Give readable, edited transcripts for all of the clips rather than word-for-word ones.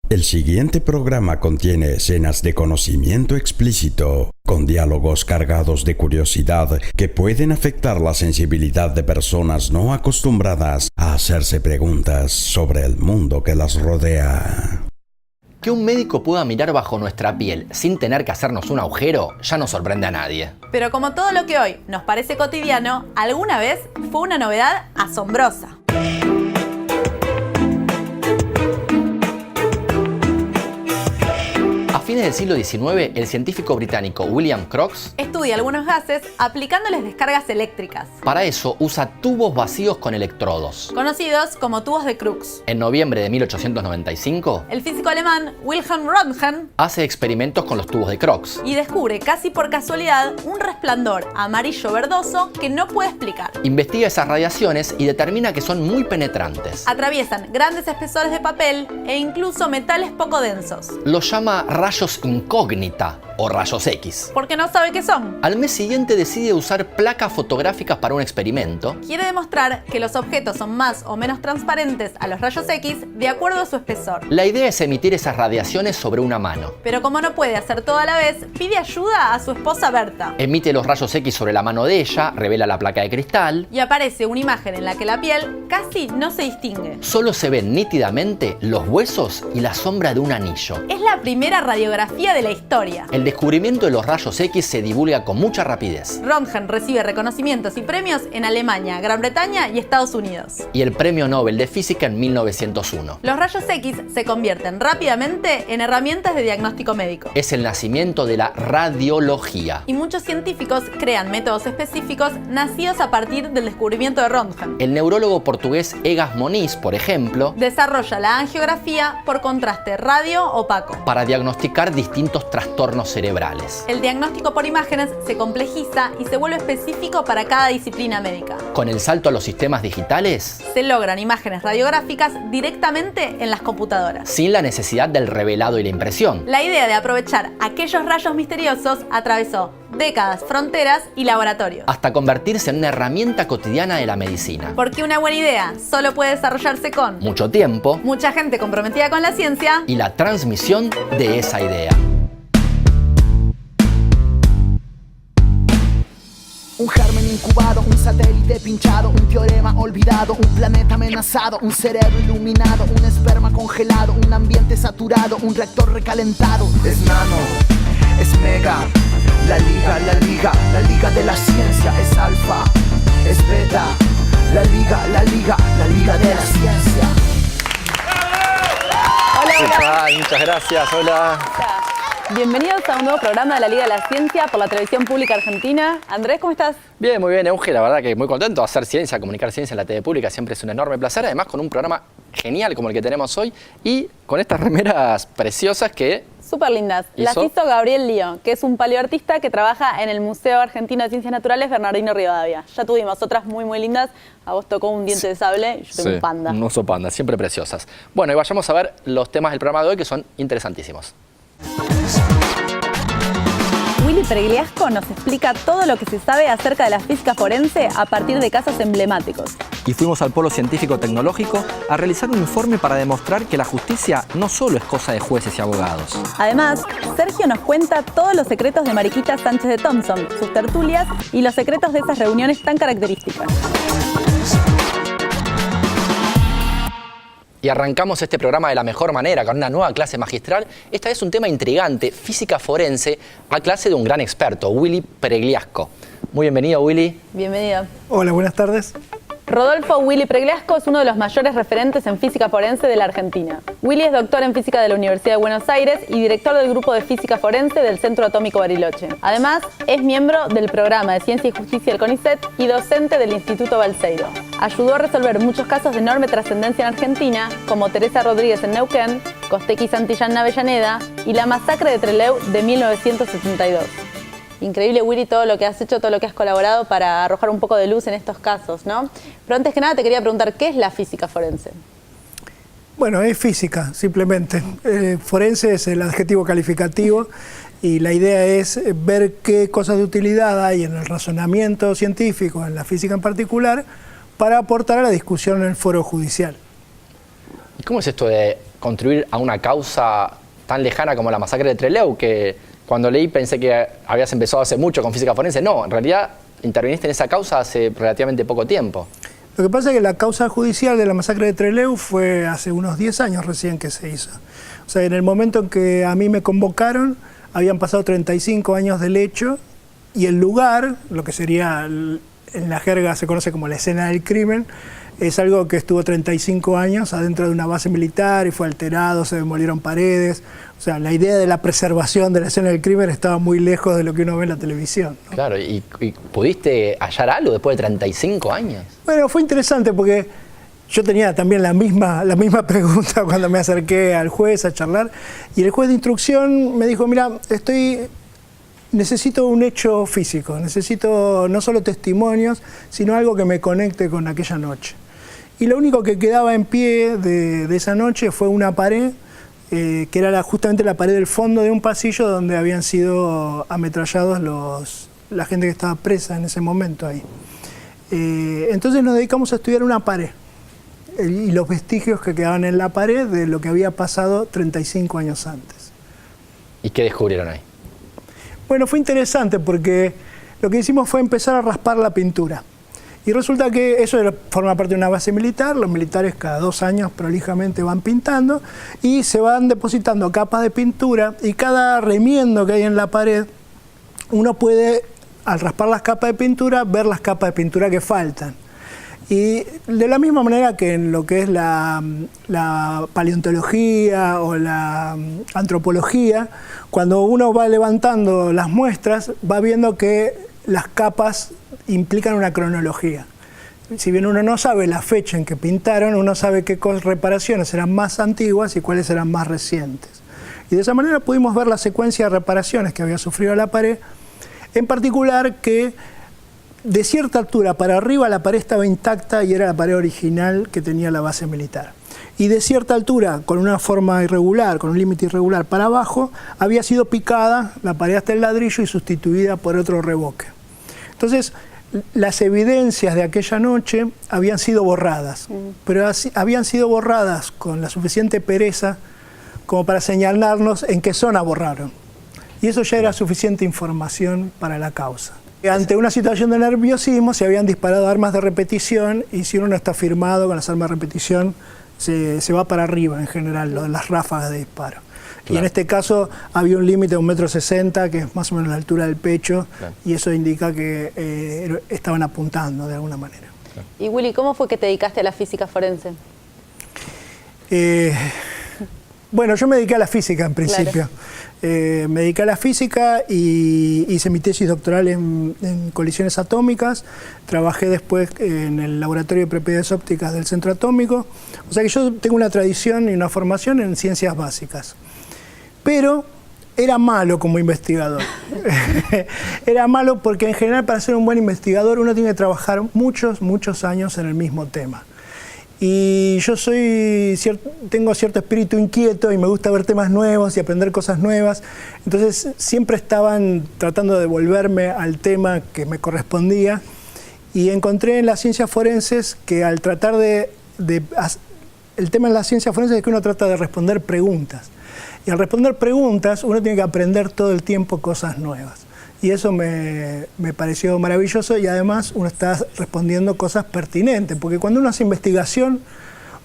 El siguiente programa contiene escenas de conocimiento explícito, con diálogos cargados de curiosidad que pueden afectar la sensibilidad de personas no acostumbradas a hacerse preguntas sobre el mundo que las rodea. Que un médico pueda mirar bajo nuestra piel sin tener que hacernos un agujero ya no sorprende a nadie. Pero como todo lo que hoy nos parece cotidiano, alguna vez fue una novedad asombrosa. A fines del siglo XIX, el científico británico William Crookes estudia algunos gases aplicándoles descargas eléctricas. Para eso usa tubos vacíos con electrodos. Conocidos como tubos de Crookes. En noviembre de 1895, el físico alemán Wilhelm Röntgen hace experimentos con los tubos de Crookes y descubre casi por casualidad un resplandor amarillo verdoso que no puede explicar. Investiga esas radiaciones y determina que son muy penetrantes. Atraviesan grandes espesores de papel e incluso metales poco densos. Los llama rayos incógnita o rayos X. Porque no sabe qué son. Al mes siguiente decide usar placas fotográficas para un experimento. Quiere demostrar que los objetos son más o menos transparentes a los rayos X de acuerdo a su espesor. La idea es emitir esas radiaciones sobre una mano. Pero como no puede hacer todo a la vez, pide ayuda a su esposa Berta. Emite los rayos X sobre la mano de ella, revela la placa de cristal y aparece una imagen en la que la piel casi no se distingue. Solo se ven nítidamente los huesos y la sombra de un anillo. Es la primera radiografía de la historia. El descubrimiento de los rayos X se divulga con mucha rapidez. Röntgen recibe reconocimientos y premios en Alemania, Gran Bretaña y Estados Unidos. Y el Premio Nobel de Física en 1901. Los rayos X se convierten rápidamente en herramientas de diagnóstico médico. Es el nacimiento de la radiología. Y muchos científicos crean métodos específicos nacidos a partir del descubrimiento de Röntgen. El neurólogo portugués Egas Moniz, por ejemplo, desarrolla la angiografía por contraste radio-opaco para diagnosticar distintos trastornos cerebrales. El diagnóstico por imágenes se complejiza y se vuelve específico para cada disciplina médica. Con el salto a los sistemas digitales, se logran imágenes radiográficas directamente en las computadoras, sin la necesidad del revelado y la impresión. La idea de aprovechar aquellos rayos misteriosos atravesó décadas, fronteras y laboratorios, hasta convertirse en una herramienta cotidiana de la medicina. Porque una buena idea solo puede desarrollarse con mucho tiempo, mucha gente comprometida con la ciencia y la transmisión de esa idea. Un germen incubado, un satélite pinchado, un teorema olvidado, un planeta amenazado, un cerebro iluminado, un esperma congelado, un ambiente saturado, un reactor recalentado. Es nano, es mega, la liga de la ciencia. Es alfa, es beta, la liga de la ciencia. Hola. Muchas gracias, hola. Bienvenidos a un nuevo programa de la Liga de la Ciencia por la Televisión Pública Argentina. Andrés, ¿cómo estás? Bien, muy bien, Euge. La verdad que muy contento de hacer ciencia, comunicar ciencia en la TV Pública. Siempre es un enorme placer. Además, con un programa genial como el que tenemos hoy y con estas remeras preciosas que... Súper lindas. Las hizo Gabriel Lío, que es un paleoartista que trabaja en el Museo Argentino de Ciencias Naturales Bernardino Rivadavia. Ya tuvimos otras muy lindas. A vos tocó un diente de sable y yo tengo un panda. Un oso panda, siempre preciosas. Bueno, y vayamos a ver los temas del programa de hoy que son interesantísimos. Willy Pregliasco nos explica todo lo que se sabe acerca de la física forense a partir de casos emblemáticos. Y fuimos al Polo Científico Tecnológico a realizar un informe para demostrar que la justicia no solo es cosa de jueces y abogados. Además, Sergio nos cuenta todos los secretos de Mariquita Sánchez de Thompson, sus tertulias y los secretos de esas reuniones tan características. Y arrancamos este programa de la mejor manera, con una nueva clase magistral. Esta es un tema intrigante, física forense, a clase de un gran experto, Willy Pregliasco. Muy bienvenido, Willy. Bienvenido. Hola, buenas tardes. Rodolfo Willy Pregliasco es uno de los mayores referentes en física forense de la Argentina. Willy es doctor en física de la Universidad de Buenos Aires y director del grupo de física forense del Centro Atómico Bariloche. Además, es miembro del programa de Ciencia y Justicia del CONICET y docente del Instituto Balseiro. Ayudó a resolver muchos casos de enorme trascendencia en Argentina, como Teresa Rodríguez en Neuquén, Costequi Santillán en Avellaneda y la masacre de Trelew de 1972. Increíble, Willy, todo lo que has hecho, todo lo que has colaborado para arrojar un poco de luz en estos casos, ¿no? Pero antes que nada te quería preguntar, ¿qué es la física forense? Bueno, es física, simplemente. Forense es el adjetivo calificativo y la idea es ver qué cosas de utilidad hay en el razonamiento científico, en la física en particular, para aportar a la discusión en el foro judicial. ¿Cómo es esto de contribuir a una causa tan lejana como la masacre de Trelew? Que cuando leí pensé que habías empezado hace mucho con física forense. No, en realidad interviniste en esa causa hace relativamente poco tiempo. Lo que pasa es que la causa judicial de la masacre de Trelew fue hace unos 10 años recién que se hizo. O sea, en el momento en que a mí me convocaron, habían pasado 35 años del hecho y el lugar, lo que sería, en la jerga se conoce como la escena del crimen, es algo que estuvo 35 años adentro de una base militar y fue alterado, se demolieron paredes. O sea, la idea de la preservación de la escena del crimen estaba muy lejos de lo que uno ve en la televisión, ¿no? Claro, ¿y pudiste hallar algo después de 35 años? Bueno, fue interesante porque yo tenía también la misma pregunta cuando me acerqué al juez a charlar, y el juez de instrucción me dijo, mira, necesito un hecho físico, necesito no solo testimonios, sino algo que me conecte con aquella noche. Y lo único que quedaba en pie de esa noche fue una pared, que era justamente la pared del fondo de un pasillo donde habían sido ametrallados la gente que estaba presa en ese momento ahí. Entonces nos dedicamos a estudiar una pared y los vestigios que quedaban en la pared de lo que había pasado 35 años antes. ¿Y qué descubrieron ahí? Bueno, fue interesante porque lo que hicimos fue empezar a raspar la pintura. Y resulta que eso forma parte de una base militar, los militares cada 2 años prolijamente van pintando y se van depositando capas de pintura, y cada remiendo que hay en la pared, uno puede, al raspar las capas de pintura, ver las capas de pintura que faltan. Y de la misma manera que en lo que es la paleontología o la antropología, cuando uno va levantando las muestras, va viendo que las capas implican una cronología. Si bien uno no sabe la fecha en que pintaron, uno sabe qué reparaciones eran más antiguas y cuáles eran más recientes. Y de esa manera pudimos ver la secuencia de reparaciones que había sufrido la pared, en particular que de cierta altura para arriba la pared estaba intacta y era la pared original que tenía la base militar. Y de cierta altura, con una forma irregular, con un límite irregular para abajo, había sido picada la pared hasta el ladrillo y sustituida por otro revoque. Entonces, las evidencias de aquella noche habían sido borradas, pero habían sido borradas con la suficiente pereza como para señalarnos en qué zona borraron. Y eso ya era suficiente información para la causa. Ante una situación de nerviosismo se habían disparado armas de repetición, y si uno no está firmado con las armas de repetición, se va para arriba en general, las ráfagas de disparo. Claro. Y en este caso había un límite de 1,60 m, que es más o menos la altura del pecho, claro. Y eso indica que estaban apuntando de alguna manera. Claro. Y Willy, ¿cómo fue que te dedicaste a la física forense? Bueno, yo me dediqué a la física en principio. Claro. Me dediqué a la física y hice mi tesis doctoral en colisiones atómicas. Trabajé después en el laboratorio de propiedades ópticas del Centro Atómico. O sea que yo tengo una tradición y una formación en ciencias básicas. Pero era malo como investigador. Era malo porque en general para ser un buen investigador uno tiene que trabajar muchos años en el mismo tema. Y yo tengo cierto espíritu inquieto y me gusta ver temas nuevos y aprender cosas nuevas. Entonces siempre estaban tratando de devolverme al tema que me correspondía. Y encontré en las ciencias forenses que al tratar el tema en las ciencias forenses es que uno trata de responder preguntas. Y al responder preguntas uno tiene que aprender todo el tiempo cosas nuevas. Y eso me pareció maravilloso, y además uno está respondiendo cosas pertinentes, porque cuando uno hace investigación,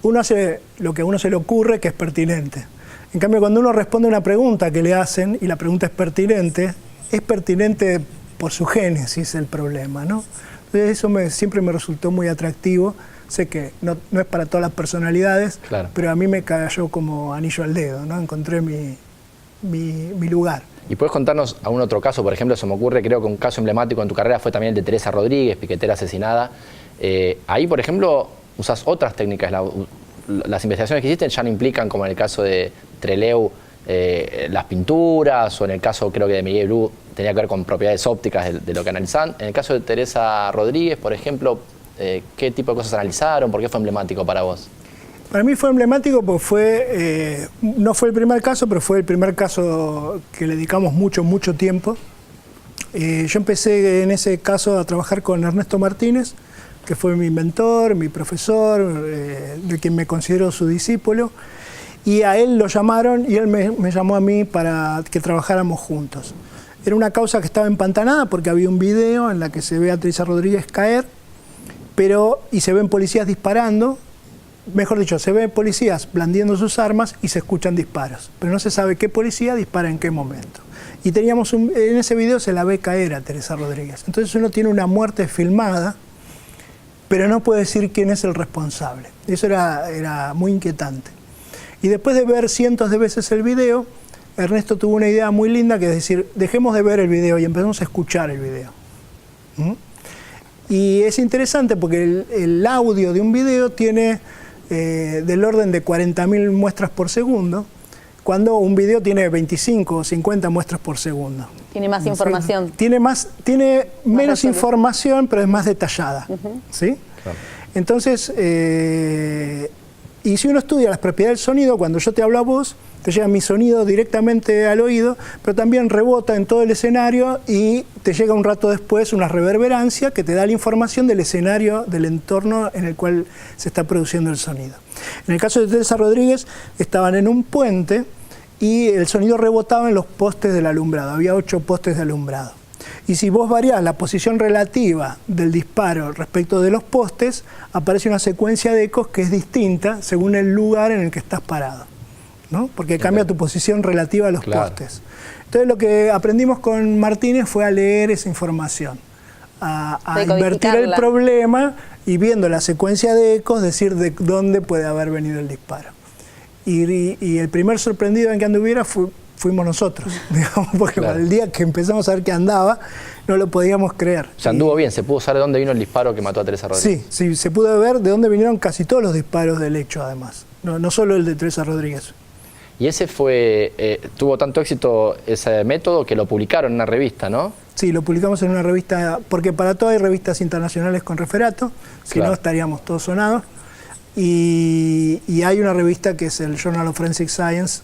uno hace lo que a uno se le ocurre que es pertinente. En cambio, cuando uno responde una pregunta que le hacen y la pregunta es pertinente por su génesis el problema, ¿no? Entonces eso siempre me resultó muy atractivo. Sé que no es para todas las personalidades, claro, pero a mí me cayó como anillo al dedo, ¿no? Encontré mi lugar. ¿Y puedes contarnos algún otro caso? Por ejemplo, se me ocurre, creo que un caso emblemático en tu carrera fue también el de Teresa Rodríguez, piquetera asesinada. Ahí, por ejemplo, usas otras técnicas. Las investigaciones que hiciste ya no implican, como en el caso de Trelew, las pinturas, o en el caso, creo que de Miguel Blue, tenía que ver con propiedades ópticas de lo que analizaban. En el caso de Teresa Rodríguez, por ejemplo, ¿qué tipo de cosas analizaron? ¿Por qué fue emblemático para vos? Para mí fue emblemático porque no fue el primer caso, pero fue el primer caso que le dedicamos mucho tiempo. Yo empecé en ese caso a trabajar con Ernesto Martínez, que fue mi mentor, mi profesor, de quien me considero su discípulo, y a él lo llamaron y él me llamó a mí para que trabajáramos juntos. Era una causa que estaba empantanada porque había un video en la que se ve a Teresa Rodríguez caer, y se ven policías disparando, mejor dicho, se ven policías blandiendo sus armas y se escuchan disparos, pero no se sabe qué policía dispara en qué momento. Y teníamos en ese video se la ve caer a Teresa Rodríguez. Entonces uno tiene una muerte filmada, pero no puede decir quién es el responsable. Eso era muy inquietante. Y después de ver cientos de veces el video, Ernesto tuvo una idea muy linda, que es decir, dejemos de ver el video y empecemos a escuchar el video. Y es interesante porque el audio de un video tiene del orden de 40.000 muestras por segundo, cuando un video tiene 25 o 50 muestras por segundo. Tiene más información. Tiene menos información, pero es más detallada. ¿Sí? Claro. Entonces, y si uno estudia las propiedades del sonido, cuando yo te hablo a vos, te llega mi sonido directamente al oído, pero también rebota en todo el escenario y te llega un rato después una reverberancia que te da la información del escenario, del entorno en el cual se está produciendo el sonido. En el caso de Teresa Rodríguez, estaban en un puente y el sonido rebotaba en los postes del alumbrado. Había 8 postes de alumbrado. Y si vos variás la posición relativa del disparo respecto de los postes, aparece una secuencia de ecos que es distinta según el lugar en el que estás parado, ¿no? Porque cambia tu posición relativa a los postes. Entonces lo que aprendimos con Martínez fue a leer esa información, a invertir el problema y viendo la secuencia de ecos decir de dónde puede haber venido el disparo. Y el primer sorprendido en que anduviera fuimos nosotros, digamos, porque el día que empezamos a ver que andaba, no lo podíamos creer. O sea, anduvo bien, se pudo saber de dónde vino el disparo que mató a Teresa Rodríguez. Sí, se pudo ver de dónde vinieron casi todos los disparos del hecho, además, no solo el de Teresa Rodríguez. Y ese tuvo tanto éxito ese método que lo publicaron en una revista, ¿no? Sí, lo publicamos en una revista, porque para todo hay revistas internacionales con referato, si no estaríamos todos sonados. Y hay una revista que es el Journal of Forensic Science.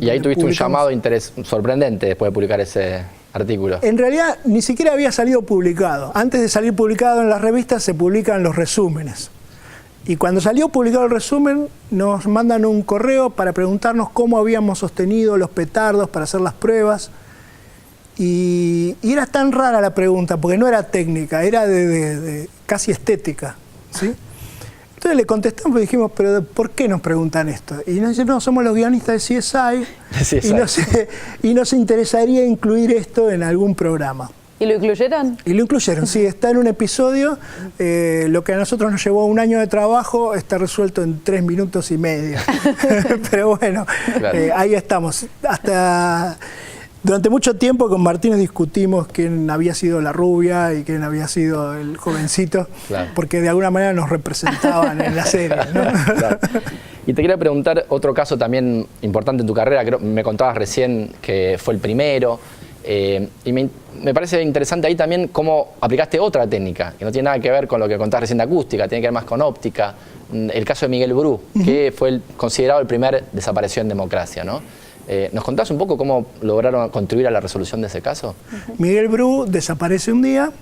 Y ahí tuviste un llamado de interés sorprendente después de publicar ese artículo. En realidad ni siquiera había salido publicado. Antes de salir publicado en las revistas se publican los resúmenes. Y cuando salió publicado el resumen nos mandan un correo para preguntarnos cómo habíamos sostenido los petardos para hacer las pruebas. Y era tan rara la pregunta porque no era técnica, era de casi estética, ¿sí? Entonces le contestamos y dijimos, pero ¿por qué nos preguntan esto? Y nos dicen, no, somos los guionistas de CSI, y nos interesaría incluir esto en algún programa. ¿Y lo incluyeron? Y lo incluyeron, sí, está en un episodio. Lo que a nosotros nos llevó 1 año de trabajo está resuelto en 3 minutos y medio. Pero bueno, ahí estamos. Durante mucho tiempo con Martínez discutimos quién había sido la rubia y quién había sido el jovencito, porque de alguna manera nos representaban en la serie, ¿no? Y te quería preguntar otro caso también importante en tu carrera, creo, me contabas recién que fue el primero, y me parece interesante ahí también cómo aplicaste otra técnica, que no tiene nada que ver con lo que contabas recién de acústica, tiene que ver más con óptica, el caso de Miguel Bru, que fue considerado el primer desapareció en democracia, ¿no? ¿Nos contás un poco cómo lograron contribuir a la resolución de ese caso? Miguel Bru desaparece un día.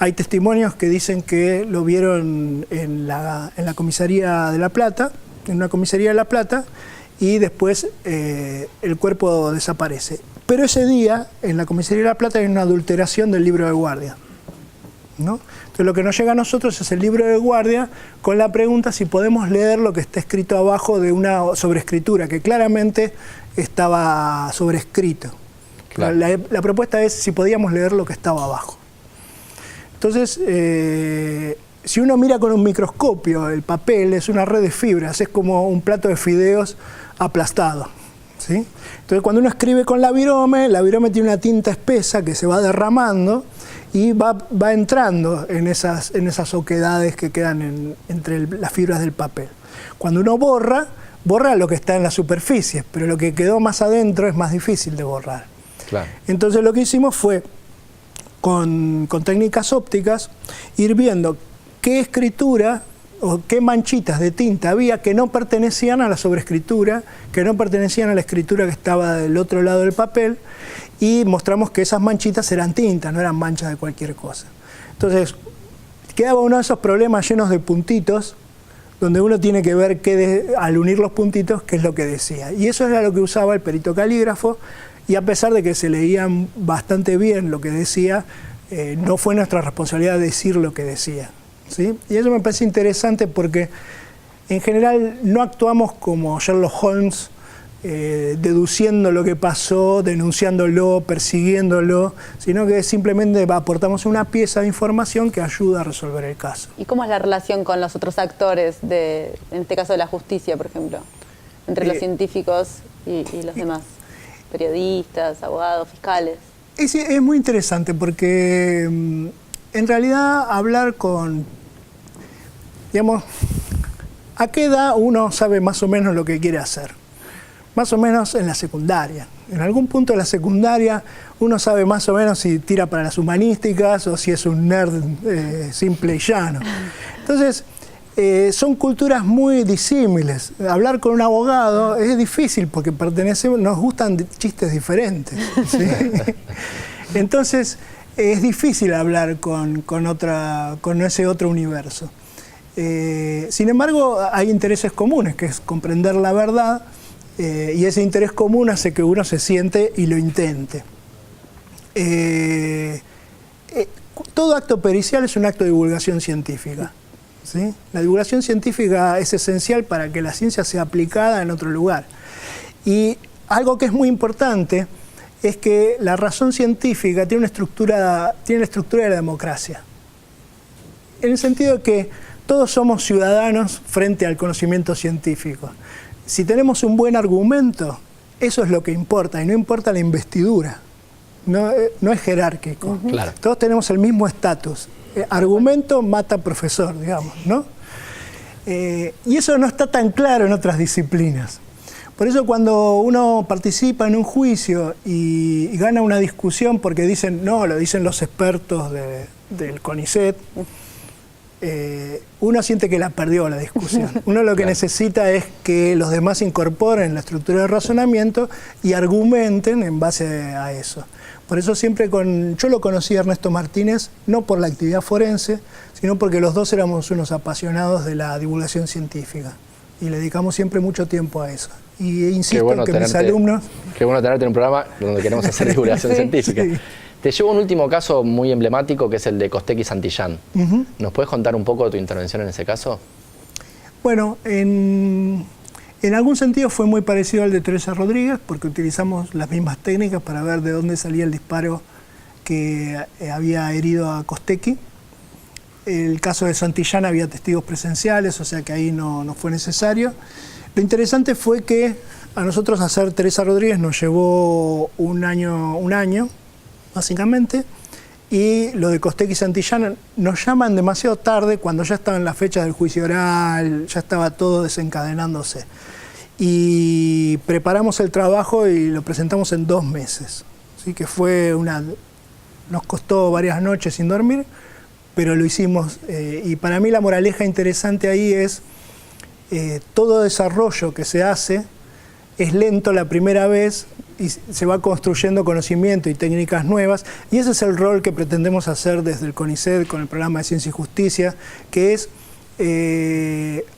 Hay testimonios que dicen que lo vieron en la comisaría de La Plata, en una comisaría de La Plata, y después el cuerpo desaparece. Pero ese día, en la comisaría de La Plata, hay una adulteración del libro de guardia, ¿no? Entonces lo que nos llega a nosotros es el libro de guardia con la pregunta si podemos leer lo que está escrito abajo de una sobrescritura, que claramente estaba sobrescrito. Claro. La propuesta es si podíamos leer lo que estaba abajo. Entonces, si uno mira con un microscopio el papel, es una red de fibras, es como un plato de fideos aplastado, ¿sí? Entonces cuando uno escribe con la virome tiene una tinta espesa que se va derramando y va entrando en esas oquedades que quedan entre las fibras del papel. Cuando uno borra lo que está en la superficie, pero lo que quedó más adentro es más difícil de borrar. Claro. Entonces lo que hicimos fue, con técnicas ópticas, ir viendo qué escritura o qué manchitas de tinta había que no pertenecían a la sobrescritura, que no pertenecían a la escritura que estaba del otro lado del papel, y mostramos que esas manchitas eran tintas, no eran manchas de cualquier cosa. Entonces, quedaba uno de esos problemas llenos de puntitos, donde uno tiene que ver al unir los puntitos qué es lo que decía. Y eso era lo que usaba el perito calígrafo, y a pesar de que se leían bastante bien lo que decía, no fue nuestra responsabilidad decir lo que decía, ¿sí? Y eso me parece interesante porque en general no actuamos como Sherlock Holmes, deduciendo lo que pasó, denunciándolo, persiguiéndolo, sino que simplemente aportamos una pieza de información que ayuda a resolver el caso. ¿Y cómo es la relación con los otros actores, en este caso de la justicia, por ejemplo, entre los científicos y los demás? Periodistas, abogados, fiscales. Es muy interesante porque en realidad hablar con, digamos, ¿a qué edad uno sabe más o menos lo que quiere hacer? Más o menos en la secundaria. En algún punto de la secundaria uno sabe más o menos si tira para las humanísticas o si es un nerd simple y llano. Entonces, son culturas muy disímiles. Hablar con un abogado es difícil porque nos gustan chistes diferentes, ¿sí? Entonces, es difícil hablar con ese otro universo. Sin embargo, hay intereses comunes, que es comprender la verdad, y ese interés común hace que uno se siente y lo intente. Todo acto pericial es un acto de divulgación científica, ¿sí? La divulgación científica es esencial para que la ciencia sea aplicada en otro lugar. Y algo que es muy importante es que la razón científica tiene la estructura de la democracia. En el sentido de que todos somos ciudadanos frente al conocimiento científico. Si tenemos un buen argumento, eso es lo que importa, y no importa la investidura. No es jerárquico. Claro. Todos tenemos el mismo estatus. Argumento mata profesor, digamos, ¿no? Y eso no está tan claro en otras disciplinas. Por eso cuando uno participa en un juicio y gana una discusión porque dicen, no, lo dicen los expertos del CONICET, uno siente que la perdió la discusión. Uno lo que necesita es que los demás incorporen la estructura de razonamiento y argumenten en base a eso. Por eso siempre yo lo conocí a Ernesto Martínez, no por la actividad forense, sino porque los dos éramos unos apasionados de la divulgación científica. Y le dedicamos siempre mucho tiempo a eso. Y insisto en que mis alumnos... Qué bueno tenerte en un programa donde queremos hacer divulgación científica. Sí. Te llevo un último caso muy emblemático, que es el de Costecchi Santillán. ¿Nos puedes contar un poco de tu intervención en ese caso? Bueno, en algún sentido fue muy parecido al de Teresa Rodríguez, porque utilizamos las mismas técnicas para ver de dónde salía el disparo que había herido a Costecchi. El caso de Santillán había testigos presenciales, o sea que ahí no fue necesario. Lo interesante fue que a nosotros hacer Teresa Rodríguez nos llevó un año básicamente, y lo de Costecchi y Santillán nos llaman demasiado tarde, cuando ya estaban las fechas del juicio oral, ya estaba todo desencadenándose. Y preparamos el trabajo y lo presentamos en 2 meses. Así que nos costó varias noches sin dormir, pero lo hicimos. Y para mí la moraleja interesante ahí es todo desarrollo que se hace es lento la primera vez y se va construyendo conocimiento y técnicas nuevas, y ese es el rol que pretendemos hacer desde el CONICET con el programa de Ciencia y Justicia, que es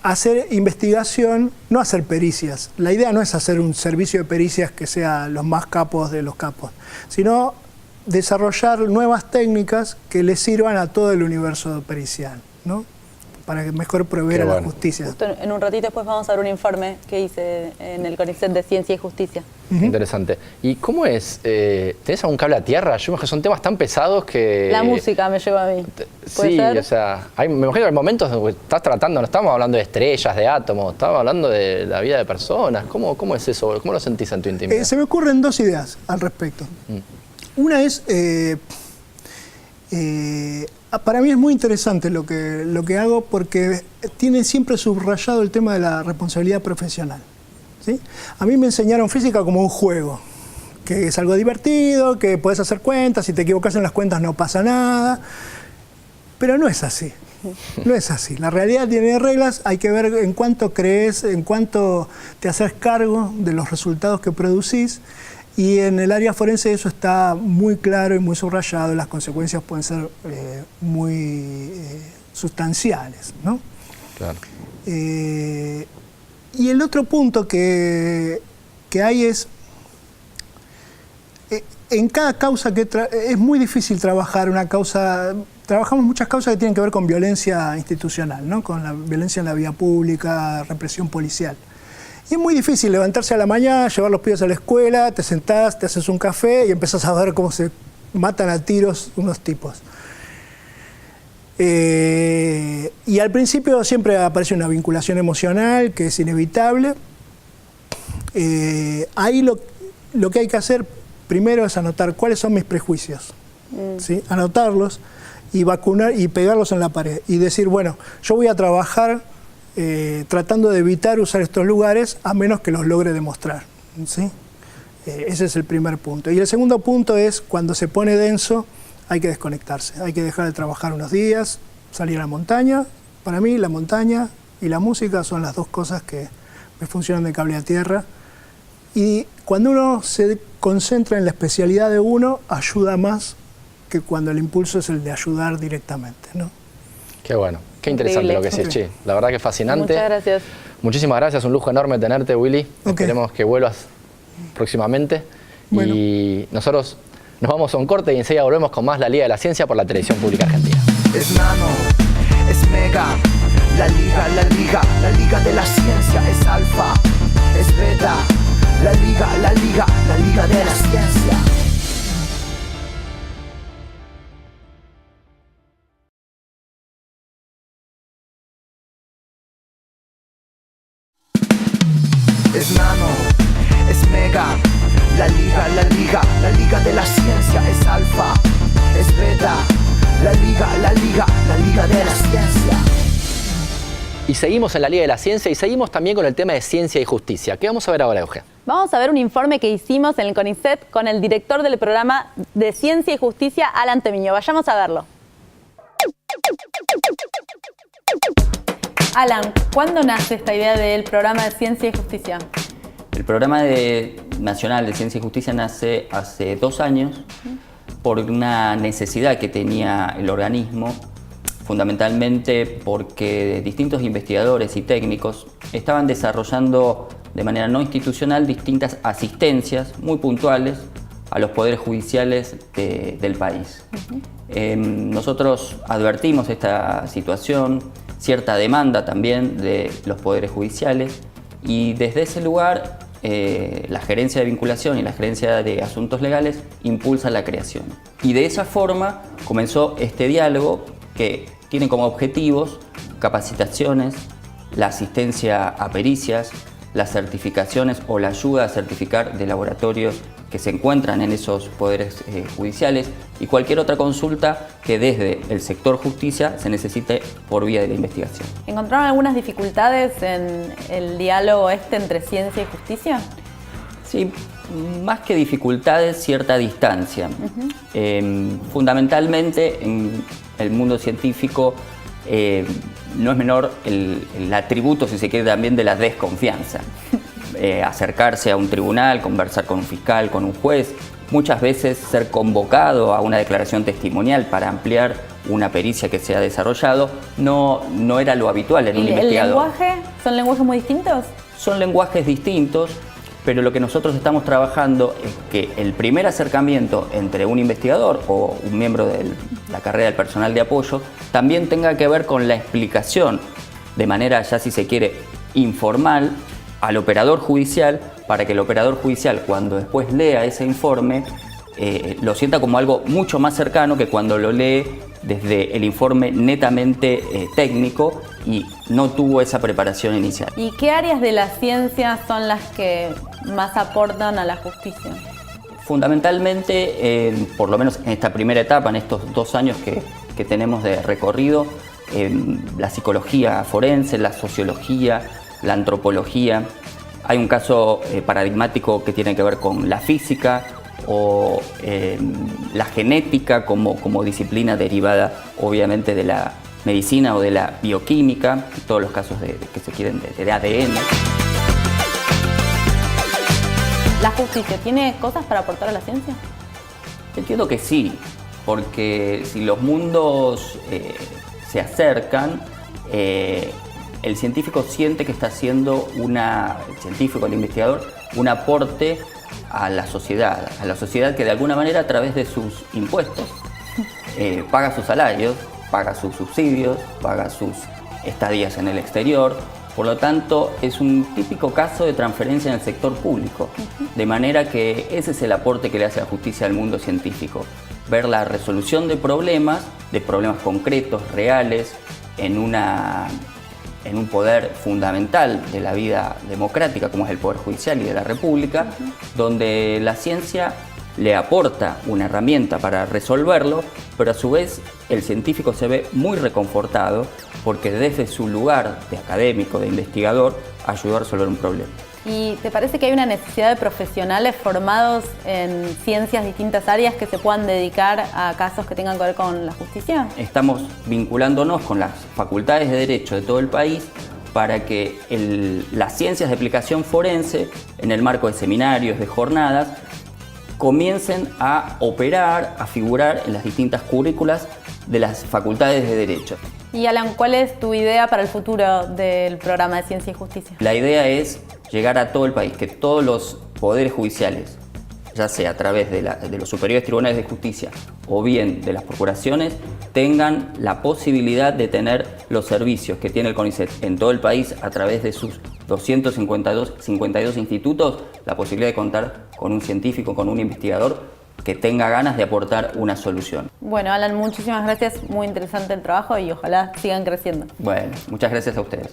hacer investigación, no hacer pericias. La idea no es hacer un servicio de pericias que sea los más capos de los capos, sino desarrollar nuevas técnicas que le sirvan a todo el universo pericial, ¿no? Para que mejor proveer a la justicia. Justo en un ratito después vamos a ver un informe que hice en el CONICET de Ciencia y Justicia. Interesante. ¿Y cómo es? ¿Tenés algún cable a tierra? Yo me imagino que son temas tan pesados que... La música me lleva a mí. Sí, ser? O sea, me imagino que hay momentos donde estás tratando, no estamos hablando de estrellas, de átomos, estamos hablando de la vida de personas. ¿Cómo es eso? ¿Cómo lo sentís en tu intimidad? Se me ocurren 2 ideas al respecto. Una es... para mí es muy interesante lo que hago porque tiene siempre subrayado el tema de la responsabilidad profesional, ¿sí? A mí me enseñaron física como un juego, que es algo divertido, que puedes hacer cuentas, si te equivocas en las cuentas no pasa nada, pero no es así. No es así. La realidad tiene reglas, hay que ver en cuánto crees, en cuánto te haces cargo de los resultados que producís. Y en el área forense eso está muy claro y muy subrayado, las consecuencias pueden ser muy sustanciales, ¿no? Claro. Y el otro punto que hay es, en cada causa es muy difícil trabajar una causa. Trabajamos muchas causas que tienen que ver con violencia institucional, ¿no? Con la violencia en la vía pública, represión policial. Y es muy difícil levantarse a la mañana, llevar los pibes a la escuela, te sentás, te haces un café y empezás a ver cómo se matan a tiros unos tipos. Y al principio siempre aparece una vinculación emocional que es inevitable. Ahí lo que hay que hacer primero es anotar cuáles son mis prejuicios, ¿sí? Anotarlos y vacunar y pegarlos en la pared y decir, bueno, yo voy a trabajar tratando de evitar usar estos lugares a menos que los logre demostrar, ¿sí? Ese es el primer punto. Y el segundo punto es, cuando se pone denso, hay que desconectarse, hay que dejar de trabajar unos días, salir a la montaña. Para mí la montaña y la música son las dos cosas que me funcionan de cable a tierra. Y cuando uno se concentra en la especialidad de uno, ayuda más que cuando el impulso es el de ayudar directamente, ¿no? Qué bueno, qué interesante lo que decís, che. La verdad que es fascinante. Muchas gracias. Muchísimas gracias, un lujo enorme tenerte, Willy. Esperemos que vuelvas próximamente. Bueno. Y nosotros nos vamos a un corte y enseguida volvemos con más La Liga de la Ciencia por la Televisión Pública Argentina. Es nano, es mega, la liga de la ciencia es alfa, es beta, la liga de la ciencia. Es nano, es mega, la liga de la ciencia es alfa, es beta, la liga de la ciencia. Y seguimos en la Liga de la Ciencia y seguimos también con el tema de ciencia y justicia. ¿Qué vamos a ver ahora, Euge? Vamos a ver un informe que hicimos en el CONICET con el director del programa de Ciencia y Justicia, Alan Temiño. Vayamos a verlo. Alan, ¿cuándo nace esta idea del programa de Ciencia y Justicia? El programa nacional de Ciencia y Justicia nace hace 2 años por una necesidad que tenía el organismo, fundamentalmente porque distintos investigadores y técnicos estaban desarrollando de manera no institucional distintas asistencias muy puntuales a los poderes judiciales del país. Nosotros advertimos esta situación, cierta demanda también de los poderes judiciales, y desde ese lugar la Gerencia de Vinculación y la Gerencia de Asuntos Legales impulsa la creación. Y de esa forma comenzó este diálogo que tiene como objetivos capacitaciones, la asistencia a pericias, las certificaciones o la ayuda a certificar de laboratorios que se encuentran en esos poderes judiciales y cualquier otra consulta que desde el sector justicia se necesite por vía de la investigación. ¿Encontraron algunas dificultades en el diálogo entre ciencia y justicia? Sí, más que dificultades, cierta distancia. Fundamentalmente en el mundo científico no es menor el atributo, si se quiere, también de la desconfianza. Acercarse a un tribunal, conversar con un fiscal, con un juez, muchas veces ser convocado a una declaración testimonial para ampliar una pericia que se ha desarrollado, no era lo habitual en un investigador. ¿El lenguaje? ¿Son lenguajes muy distintos? Son lenguajes distintos, pero lo que nosotros estamos trabajando es que el primer acercamiento entre un investigador o un miembro de la carrera del personal de apoyo también tenga que ver con la explicación de manera, ya si se quiere, informal al operador judicial, para que el operador judicial, cuando después lea ese informe, lo sienta como algo mucho más cercano que cuando lo lee desde el informe netamente técnico y no tuvo esa preparación inicial. ¿Y qué áreas de la ciencia son las que más aportan a la justicia? Fundamentalmente, por lo menos en esta primera etapa, en estos 2 años que tenemos de recorrido, la psicología forense, la sociología, la antropología. Hay un caso paradigmático que tiene que ver con la física o la genética como disciplina derivada obviamente de la medicina o de la bioquímica, todos los casos que se quieren de ADN. ¿La justicia tiene cosas para aportar a la ciencia? Entiendo que sí, porque si los mundos se acercan, el científico siente que está haciendo el investigador, un aporte a la sociedad que de alguna manera a través de sus impuestos paga sus salarios, paga sus subsidios, paga sus estadías en el exterior. Por lo tanto, es un típico caso de transferencia en el sector público, de manera que ese es el aporte que le hace la justicia al mundo científico, ver la resolución de problemas concretos, reales, en un poder fundamental de la vida democrática, como es el Poder Judicial y de la República, donde la ciencia le aporta una herramienta para resolverlo, pero a su vez el científico se ve muy reconfortado porque desde su lugar de académico, de investigador, ayudó a resolver un problema. ¿Y te parece que hay una necesidad de profesionales formados en ciencias distintas áreas que se puedan dedicar a casos que tengan que ver con la justicia? Estamos vinculándonos con las facultades de Derecho de todo el país para que las ciencias de aplicación forense, en el marco de seminarios, de jornadas, comiencen a operar, a figurar en las distintas currículas de las facultades de Derecho. Y Alan, ¿cuál es tu idea para el futuro del programa de Ciencia y Justicia? La idea es llegar a todo el país, que todos los poderes judiciales, ya sea a través de los superiores tribunales de justicia o bien de las procuraciones, tengan la posibilidad de tener los servicios que tiene el CONICET en todo el país a través de sus 252 institutos, la posibilidad de contar con un científico, con un investigador que tenga ganas de aportar una solución. Bueno, Alan, muchísimas gracias, muy interesante el trabajo y ojalá sigan creciendo. Bueno, muchas gracias a ustedes.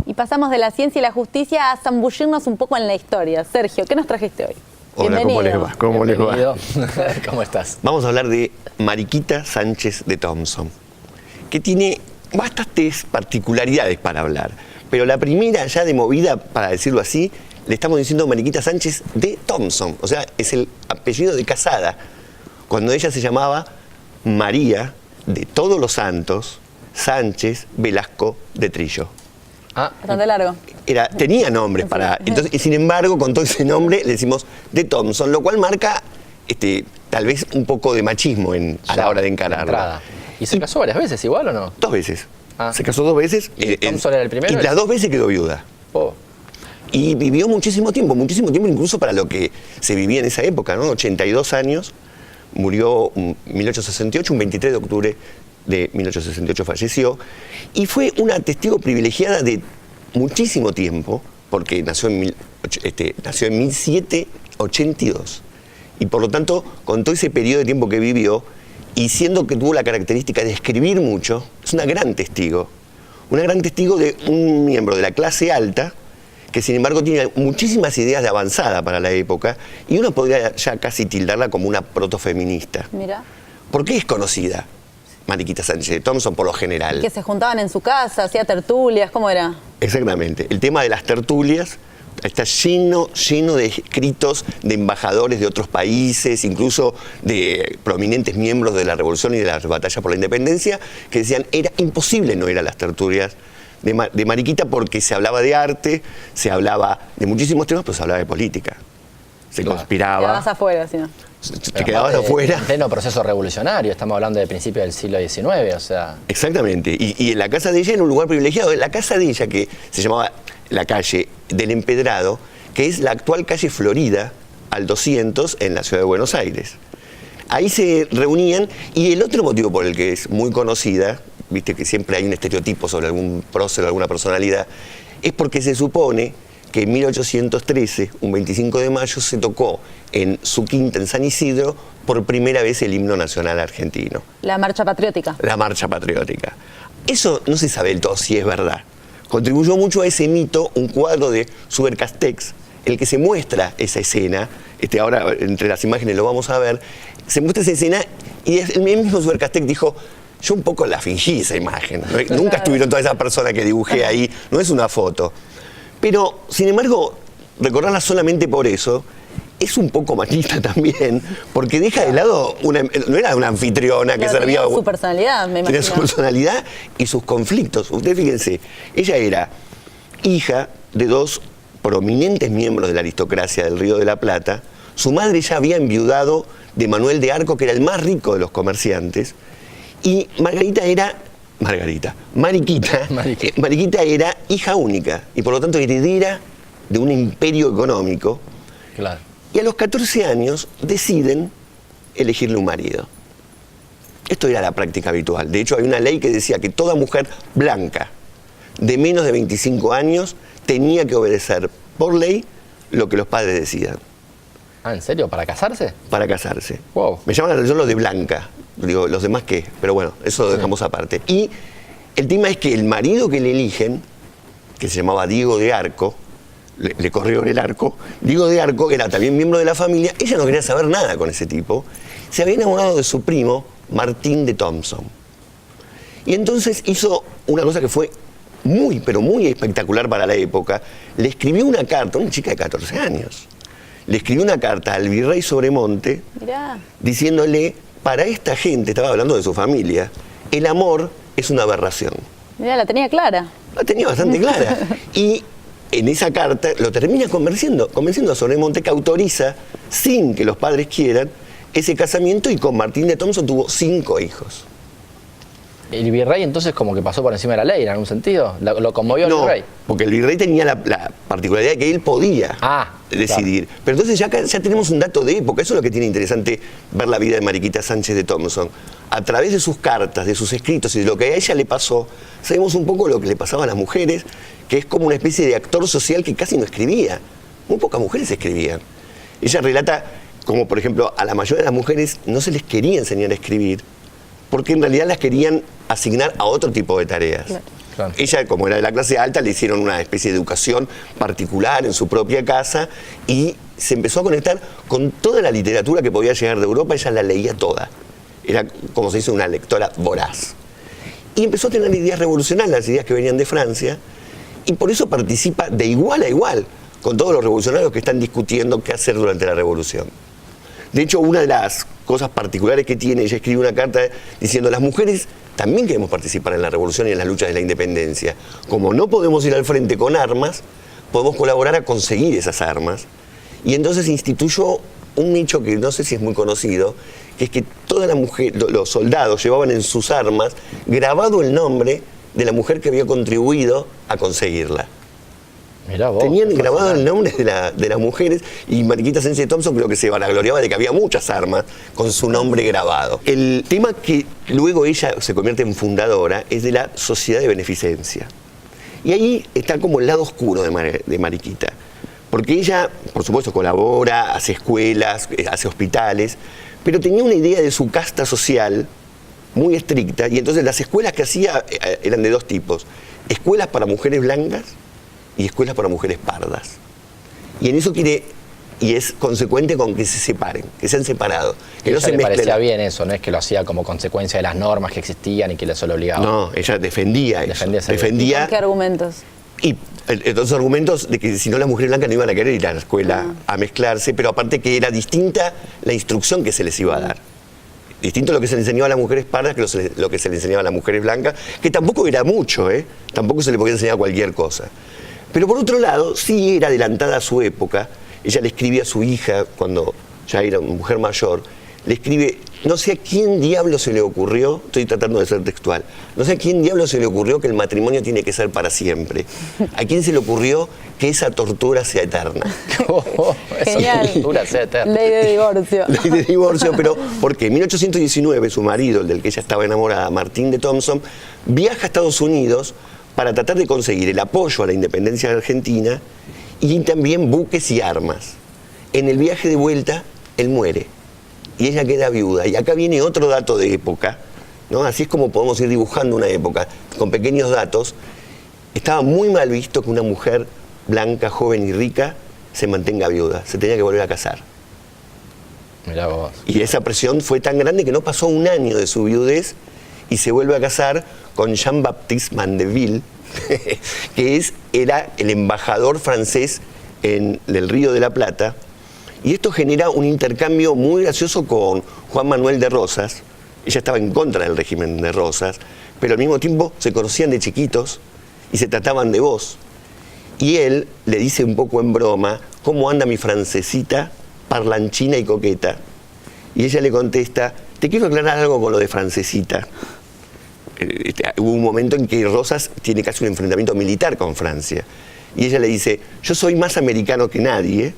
Y pasamos de la ciencia y la justicia a zambullirnos un poco en la historia. Sergio, ¿qué nos trajiste hoy? Hola, Bienvenido. ¿cómo les va? ¿Cómo estás? Vamos a hablar de Mariquita Sánchez de Thompson, que tiene bastantes particularidades para hablar. Pero la primera, ya de movida, para decirlo así, le estamos diciendo Mariquita Sánchez de Thompson. O sea, es el apellido de casada, cuando ella se llamaba María de Todos los Santos Sánchez Velasco de Trillo. Bastante largo. Tenía nombre para... Entonces, y sin embargo, con todo ese nombre le decimos de Thompson, lo cual marca tal vez un poco de machismo a la hora de encararla. ¿Y se casó varias veces igual o no? 2 veces. Se casó 2 veces. ¿Y Thompson era el primero? Y las 2 veces quedó viuda. Oh. Y vivió muchísimo tiempo incluso para lo que se vivía en esa época, ¿no? 82 años, murió en 1868, un 23 de octubre de 1868 falleció, y fue una testigo privilegiada de muchísimo tiempo, porque nació en 1782, y por lo tanto, con todo ese periodo de tiempo que vivió, y siendo que tuvo la característica de escribir mucho, es una gran testigo de un miembro de la clase alta, que sin embargo tiene muchísimas ideas de avanzada para la época, y uno podría ya casi tildarla como una protofeminista. Mira. ¿Por qué es conocida Mariquita Sánchez de Thompson por lo general? Que se juntaban en su casa, hacía tertulias, ¿cómo era? Exactamente. El tema de las tertulias está lleno de escritos de embajadores de otros países, incluso de prominentes miembros de la Revolución y de la batalla por la independencia, que decían era imposible no ir a las tertulias de Mariquita porque se hablaba de arte, se hablaba de muchísimos temas, pero se hablaba de política. Se conspiraba. Te quedabas afuera, ¿sí? Te quedabas afuera. En pleno proceso revolucionario, estamos hablando de principios del siglo XIX, o sea... Exactamente, y en la casa de ella era un lugar privilegiado. La casa de ella, que se llamaba la calle del Empedrado, que es la actual calle Florida, al 200, en la ciudad de Buenos Aires. Ahí se reunían, y el otro motivo por el que es muy conocida, viste que siempre hay un estereotipo sobre algún prócer o alguna personalidad, es porque se supone que en 1813, un 25 de mayo, se tocó en su quinta en San Isidro por primera vez el himno nacional argentino. La marcha patriótica. La marcha patriótica. Eso no se sabe del todo si es verdad. Contribuyó mucho a ese mito un cuadro de Subercastex, el que se muestra esa escena, ahora entre las imágenes lo vamos a ver, se muestra esa escena y el mismo Subercastex dijo, yo un poco la fingí esa imagen, ¿no? Nunca estuvieron todas esas personas que dibujé ahí, no es una foto. Pero, sin embargo, recordarla solamente por eso es un poco machista también, porque deja de lado, no era una anfitriona que servía... Tenía su personalidad, me imagino. Tenía su personalidad y sus conflictos. Ustedes fíjense, ella era hija de 2 prominentes miembros de la aristocracia del Río de la Plata. Su madre ya había enviudado de Manuel de Arco, que era el más rico de los comerciantes, y Mariquita era hija única y por lo tanto heredera de un imperio económico. Claro. Y a los 14 años deciden elegirle un marido. Esto era la práctica habitual. De hecho, hay una ley que decía que toda mujer blanca de menos de 25 años tenía que obedecer por ley lo que los padres decidan. Ah, ¿en serio? ¿Para casarse? Para casarse. Wow. Me llama la atención lo de blanca. Digo, ¿los demás qué? Pero bueno, eso lo dejamos aparte. Y el tema es que el marido que le eligen, que se llamaba Diego de Arco, le corrió en el arco, Diego de Arco era también miembro de la familia, ella no quería saber nada con ese tipo, se había enamorado de su primo, Martín de Thompson. Y entonces hizo una cosa que fue muy, pero muy espectacular para la época. Le escribió una carta, una chica de 14 años, le escribió una carta al virrey Sobremonte, Mirá. diciéndole, para esta gente, estaba hablando de su familia, el amor es una aberración. Mirá, la tenía clara. La tenía bastante clara. Y en esa carta lo termina convenciendo a Sobremonte, que autoriza, sin que los padres quieran, ese casamiento, y con Martín de Thompson tuvo 5 hijos. El virrey entonces como que pasó por encima de la ley en algún sentido. ¿Lo conmovió el virrey? Porque el virrey tenía la particularidad de que él podía decidir. Claro. Pero entonces ya tenemos un dato de época. Eso es lo que tiene interesante ver la vida de Mariquita Sánchez de Thompson. A través de sus cartas, de sus escritos y de lo que a ella le pasó, sabemos un poco lo que le pasaba a las mujeres, que es como una especie de actor social que casi no escribía. Muy pocas mujeres escribían. Ella relata como, por ejemplo, a la mayoría de las mujeres no se les quería enseñar a escribir, porque en realidad las querían asignar a otro tipo de tareas. Claro. Ella, como era de la clase alta, le hicieron una especie de educación particular en su propia casa y se empezó a conectar con toda la literatura que podía llegar de Europa. Ella la leía toda. Era, como se dice, una lectora voraz. Y empezó a tener ideas revolucionarias, las ideas que venían de Francia, y por eso participa de igual a igual con todos los revolucionarios que están discutiendo qué hacer durante la revolución. De hecho, una de las cosas particulares que tiene, ella escribe una carta diciendo: las mujeres también queremos participar en la revolución y en las luchas de la independencia. Como no podemos ir al frente con armas, podemos colaborar a conseguir esas armas. Y entonces instituyó un nicho que no sé si es muy conocido, que es que todas las mujeres, los soldados llevaban en sus armas grabado el nombre de la mujer que había contribuido a conseguirla. Mirá vos, tenían grabado el nombre de las mujeres, y Mariquita Sánchez de Thompson creo que se vanagloriaba de que había muchas armas con su nombre grabado. El tema que luego ella se convierte en fundadora es de la Sociedad de Beneficencia. Y ahí está como el lado oscuro de Mariquita. Porque ella, por supuesto, colabora, hace escuelas, hace hospitales, pero tenía una idea de su casta social muy estricta, y entonces las escuelas que hacía eran de dos tipos: escuelas para mujeres blancas y escuelas para mujeres pardas. Y en eso quiere, y es consecuente con que se separen, que se han separado. Que no se le parecía bien eso, no es que lo hacía como consecuencia de las normas que existían y que eso lo obligaba. No, ella defendía eso. Defendía. ¿Con qué argumentos? Y los argumentos de que si no las mujeres blancas no iban a querer ir a la escuela a mezclarse, pero aparte que era distinta la instrucción que se les iba a dar. Distinto lo que se le enseñaba a las mujeres pardas que lo que se le enseñaba a las mujeres blancas, que tampoco era mucho, tampoco se le podía enseñar cualquier cosa. Pero por otro lado, sí era adelantada a su época. Ella le escribía a su hija, cuando ya era una mujer mayor, le escribe: no sé a quién diablo se le ocurrió, estoy tratando de ser textual, no sé a quién diablo se le ocurrió que el matrimonio tiene que ser para siempre. ¿A quién se le ocurrió que esa tortura sea eterna? Genial. Esa tortura sea eterna. Ley de divorcio. Ley de divorcio, pero porque en 1819 su marido, el del que ella estaba enamorada, Martín de Thompson, viaja a Estados Unidos para tratar de conseguir el apoyo a la independencia de Argentina y también buques y armas. En el viaje de vuelta, él muere y ella queda viuda. Y acá viene otro dato de época, ¿no? Así es como podemos ir dibujando una época, con pequeños datos. Estaba muy mal visto que una mujer blanca, joven y rica se mantenga viuda, se tenía que volver a casar. Mirá vos. Y esa presión fue tan grande que no pasó un año de su viudez y se vuelve a casar con Jean-Baptiste Mandeville, que era el embajador francés en el Río de la Plata. Y esto genera un intercambio muy gracioso con Juan Manuel de Rosas. Ella estaba en contra del régimen de Rosas, pero al mismo tiempo se conocían de chiquitos y se trataban de vos. Y él le dice un poco en broma: ¿cómo anda mi francesita parlanchina y coqueta. Y ella le contesta, te quiero aclarar algo con lo de Francesita. Hubo un momento en que Rosas tiene casi un enfrentamiento militar con Francia. Y ella le dice, yo soy más americano que nadie,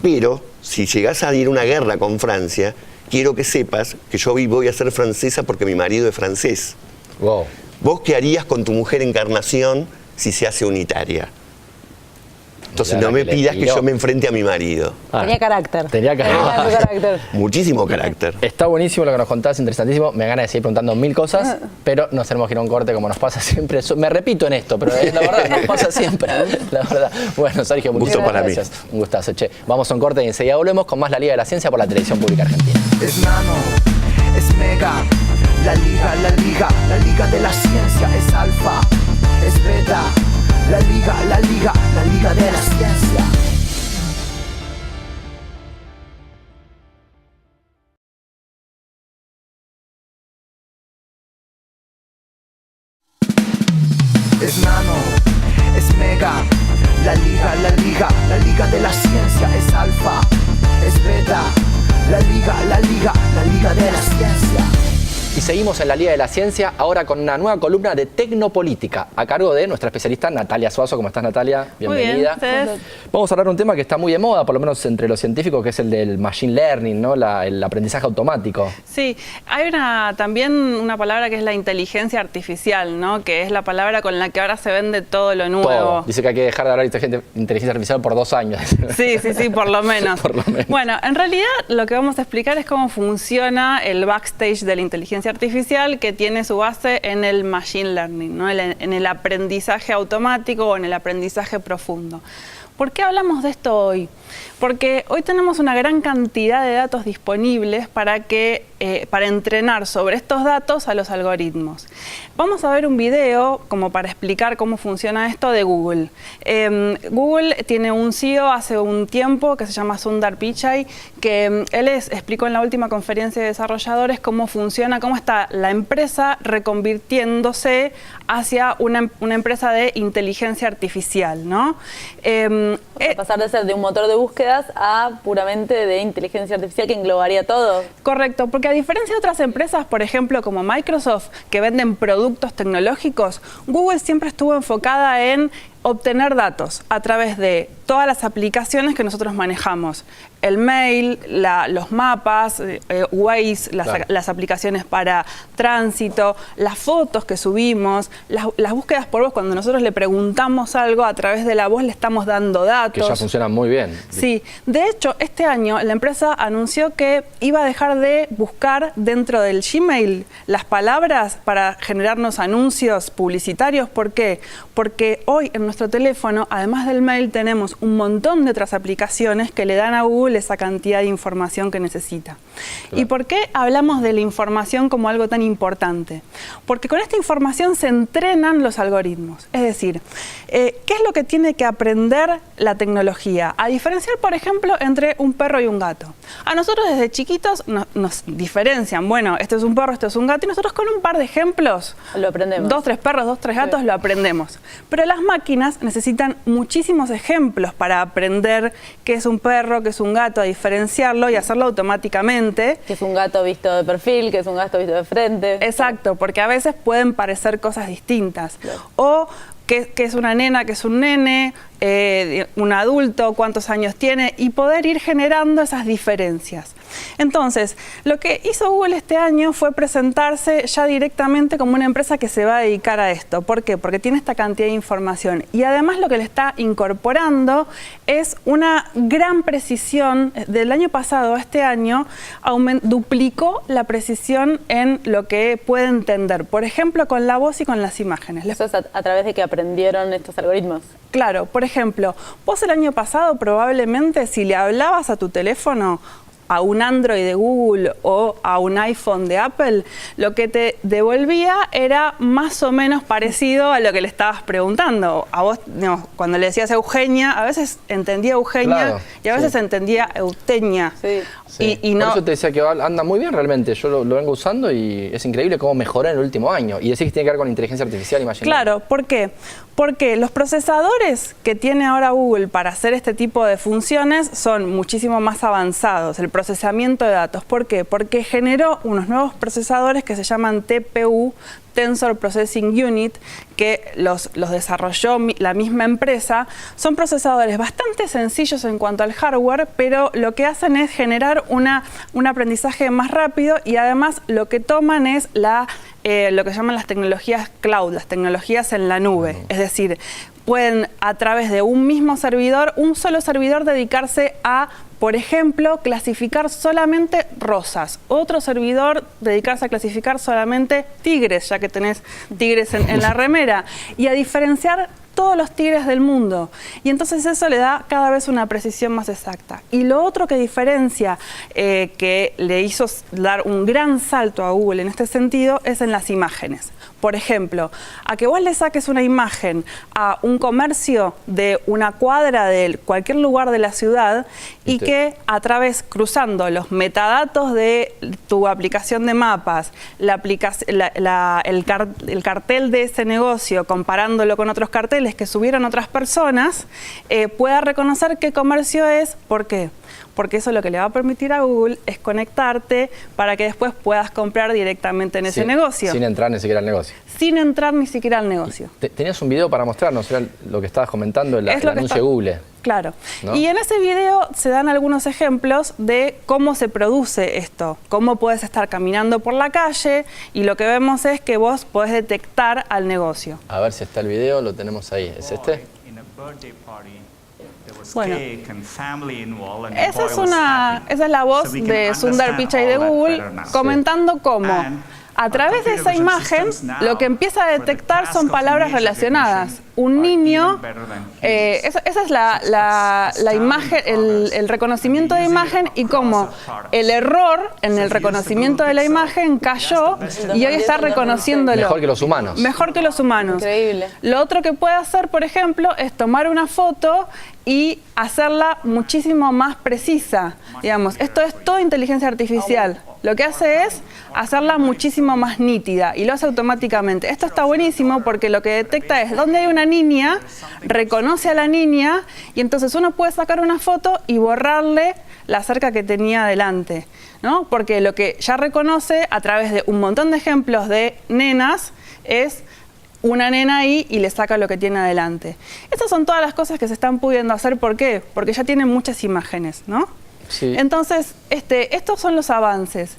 pero si llegás a ir a una guerra con Francia, quiero que sepas que yo hoy voy a ser francesa porque mi marido es francés. Wow. ¿Vos qué harías con tu mujer Encarnación si se hace unitaria? Entonces Mirá no me que le pidas que tiró. yo me enfrente a mi marido. Tenía carácter. Tenía carácter. Muchísimo carácter. Está buenísimo lo que nos contás, interesantísimo. Me gana de seguir preguntando 1000 cosas, pero nos tenemos que ir a un corte como nos pasa siempre. Me repito en esto, pero es la verdad, nos pasa siempre. La verdad. Bueno, Sergio, muchísimas Gusto para mí. gracias. Un gustazo, che. Vamos a un corte y enseguida volvemos con más La Liga de la Ciencia por la Televisión Pública Argentina. Es nano, es mega, la liga de la ciencia es alfa, es beta, la liga de la ciencia. Es nano, es mega, la liga de la ciencia es alfa, es beta, la liga de la ciencia. Y seguimos en la Liga de la Ciencia, ahora con una nueva columna de Tecnopolítica, a cargo de nuestra especialista Natalia Suazo. ¿Cómo estás, Natalia? Bienvenida. Muy bien, ¿ustedes? Vamos a hablar de un tema que está muy de moda, por lo menos entre los científicos, que es el del machine learning, ¿no? El aprendizaje automático. Sí, hay también una palabra que es la inteligencia artificial, ¿no? Que es la palabra con la que ahora se vende todo lo nuevo. Todo. Dice que hay que dejar de hablar de inteligencia artificial por 2 años. Sí, por lo menos. Por lo menos. Bueno, en realidad lo que vamos a explicar es cómo funciona el backstage de la inteligencia artificial, que tiene su base en el machine learning, ¿no? En el aprendizaje automático o en el aprendizaje profundo. ¿Por qué hablamos de esto hoy? Porque hoy tenemos una gran cantidad de datos disponibles para entrenar sobre estos datos a los algoritmos. Vamos a ver un video como para explicar cómo funciona esto de Google. Google tiene un CEO hace un tiempo que se llama Sundar Pichai, que él explicó en la última conferencia de desarrolladores cómo funciona, cómo está la empresa reconvirtiéndose hacia una empresa de inteligencia artificial, ¿no? Pasar de ser de un motor de búsquedas a puramente de inteligencia artificial que englobaría todo. Correcto, porque a diferencia de otras empresas, por ejemplo, como Microsoft, que venden productos tecnológicos, Google siempre estuvo enfocada en obtener datos a través de todas las aplicaciones que nosotros manejamos. El mail, los mapas, Waze, las aplicaciones para tránsito, las fotos que subimos, las búsquedas por voz. Cuando nosotros le preguntamos algo, a través de la voz le estamos dando datos. Que ya funcionan muy bien. Sí, de hecho, este año la empresa anunció que iba a dejar de buscar dentro del Gmail las palabras para generarnos anuncios publicitarios. ¿Por qué? Porque hoy en nuestro teléfono, además del mail, tenemos un montón de otras aplicaciones que le dan a Google esa cantidad de información que necesita. Claro. ¿Y por qué hablamos de la información como algo tan importante? Porque con esta información se entrenan los algoritmos. Es decir, ¿qué es lo que tiene que aprender la tecnología? A diferenciar, por ejemplo, entre un perro y un gato. A nosotros desde chiquitos nos diferencian. Bueno, este es un perro, este es un gato, y nosotros con un par de ejemplos, Lo aprendemos. 2, 3 perros, 2, 3 gatos, Sí. lo aprendemos. Pero las máquinas necesitan muchísimos ejemplos para aprender qué es un perro, qué es un gato, a diferenciarlo y hacerlo automáticamente. Que es un gato visto de perfil, que es un gato visto de frente. Exacto, porque a veces pueden parecer cosas distintas. Claro. O que es una nena, que es un nene, un adulto, cuántos años tiene, y poder ir generando esas diferencias. Entonces, lo que hizo Google este año fue presentarse ya directamente como una empresa que se va a dedicar a esto. ¿Por qué? Porque tiene esta cantidad de información. Y además lo que le está incorporando es una gran precisión. Del año pasado a este año duplicó la precisión en lo que puede entender. Por ejemplo, con la voz y con las imágenes. Eso es a través de que aprendieron estos algoritmos. Claro, por ejemplo, vos el año pasado probablemente si le hablabas a tu teléfono, a un Android de Google o a un iPhone de Apple, lo que te devolvía era más o menos parecido a lo que le estabas preguntando. A vos, digamos, cuando le decías Eugenia, a veces entendía Eugenia, claro, y a veces entendía Eugenia. Sí. Y no... Por eso te decía que anda muy bien realmente. Yo lo vengo usando y es increíble cómo mejoró en el último año. Y decís que tiene que ver con inteligencia artificial y machine learning. Claro, ¿por qué? Porque los procesadores que tiene ahora Google para hacer este tipo de funciones son muchísimo más avanzados. El procesamiento de datos. ¿Por qué? Porque generó unos nuevos procesadores que se llaman TPU, Tensor Processing Unit, que los desarrolló la misma empresa. Son procesadores bastante sencillos en cuanto al hardware, pero lo que hacen es generar un aprendizaje más rápido y además lo que toman es lo que llaman las tecnologías cloud, las tecnologías en la nube. Es decir, pueden a través de un mismo servidor, un solo servidor, dedicarse a, por ejemplo, clasificar solamente rosas. Otro servidor dedicarse a clasificar solamente tigres, ya que tenés tigres en la remera. Y a diferenciar todos los tigres del mundo. Y entonces eso le da cada vez una precisión más exacta. Y lo otro que diferencia, que le hizo dar un gran salto a Google en este sentido, es en las imágenes. Por ejemplo, a que vos le saques una imagen a un comercio de una cuadra de cualquier lugar de la ciudad y que a través, cruzando los metadatos de tu aplicación de mapas, el cartel de ese negocio, comparándolo con otros carteles que subieron otras personas, pueda reconocer qué comercio es. ¿Por qué? Porque eso lo que le va a permitir a Google es conectarte para que después puedas comprar directamente en ese negocio. Sin entrar ni siquiera al negocio. Sin entrar ni siquiera al negocio. Tenías un video para mostrarnos, era lo que estabas comentando, el anuncio de Google. Claro. ¿No? Y en ese video se dan algunos ejemplos de cómo se produce esto, cómo puedes estar caminando por la calle y lo que vemos es que vos podés detectar al negocio. A ver si está el video, lo tenemos ahí. ¿Es este? Bueno, esa es la voz de Sundar Pichai de Google comentando cómo a través de esa imagen lo que empieza a detectar son palabras relacionadas. Un niño, esa es la imagen, el reconocimiento de imagen y cómo el error en el reconocimiento de la imagen cayó y hoy está reconociéndolo. Mejor que los humanos. Mejor que los humanos. Increíble. Lo otro que puede hacer, por ejemplo, es tomar una foto y hacerla muchísimo más precisa. Digamos, esto es todo inteligencia artificial. Lo que hace es hacerla muchísimo más nítida y lo hace automáticamente. Esto está buenísimo porque lo que detecta es dónde hay una niña, reconoce a la niña y entonces uno puede sacar una foto y borrarle la cerca que tenía delante, ¿no? Porque lo que ya reconoce a través de un montón de ejemplos de nenas es una nena ahí y le saca lo que tiene adelante. Estas son todas las cosas que se están pudiendo hacer. ¿Por qué? Porque ya tienen muchas imágenes, ¿no? Sí. Entonces, estos son los avances.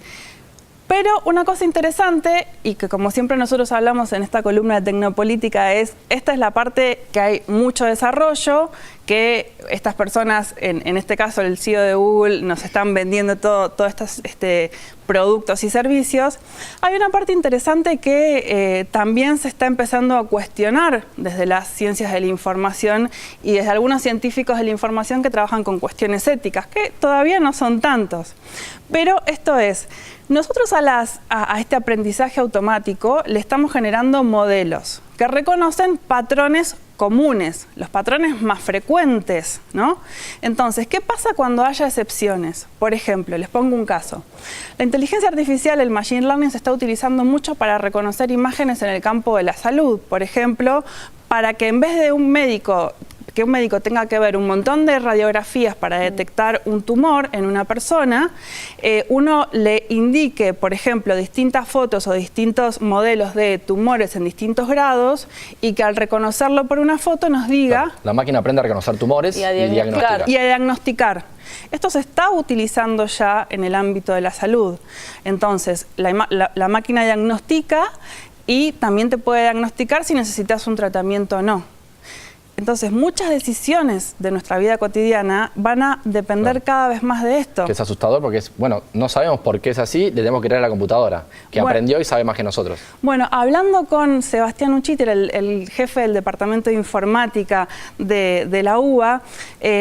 Pero una cosa interesante, y que como siempre nosotros hablamos en esta columna de Tecnopolítica, esta es la parte que hay mucho desarrollo, que estas personas, en este caso el CEO de Google, nos están vendiendo todos estos productos y servicios. Hay una parte interesante que también se está empezando a cuestionar desde las ciencias de la información y desde algunos científicos de la información que trabajan con cuestiones éticas, que todavía no son tantos. Pero esto es, nosotros a este aprendizaje automático le estamos generando modelos que reconocen patrones comunes, los patrones más frecuentes, ¿no? Entonces, ¿qué pasa cuando haya excepciones? Por ejemplo, les pongo un caso. La inteligencia artificial, el machine learning, se está utilizando mucho para reconocer imágenes en el campo de la salud. Por ejemplo, para que en vez de un médico tenga que ver un montón de radiografías para detectar un tumor en una persona, uno le indique, por ejemplo, distintas fotos o distintos modelos de tumores en distintos grados y que al reconocerlo por una foto nos diga... La máquina aprende a reconocer tumores y diagnosticar. Y a diagnosticar. Esto se está utilizando ya en el ámbito de la salud. Entonces, la máquina diagnostica y también te puede diagnosticar si necesitas un tratamiento o no. Entonces, muchas decisiones de nuestra vida cotidiana van a depender cada vez más de esto. Que es asustador porque no sabemos por qué es así, le tenemos que creer a la computadora, que aprendió y sabe más que nosotros. Bueno, hablando con Sebastián Uchiter, el jefe del Departamento de Informática de la UBA,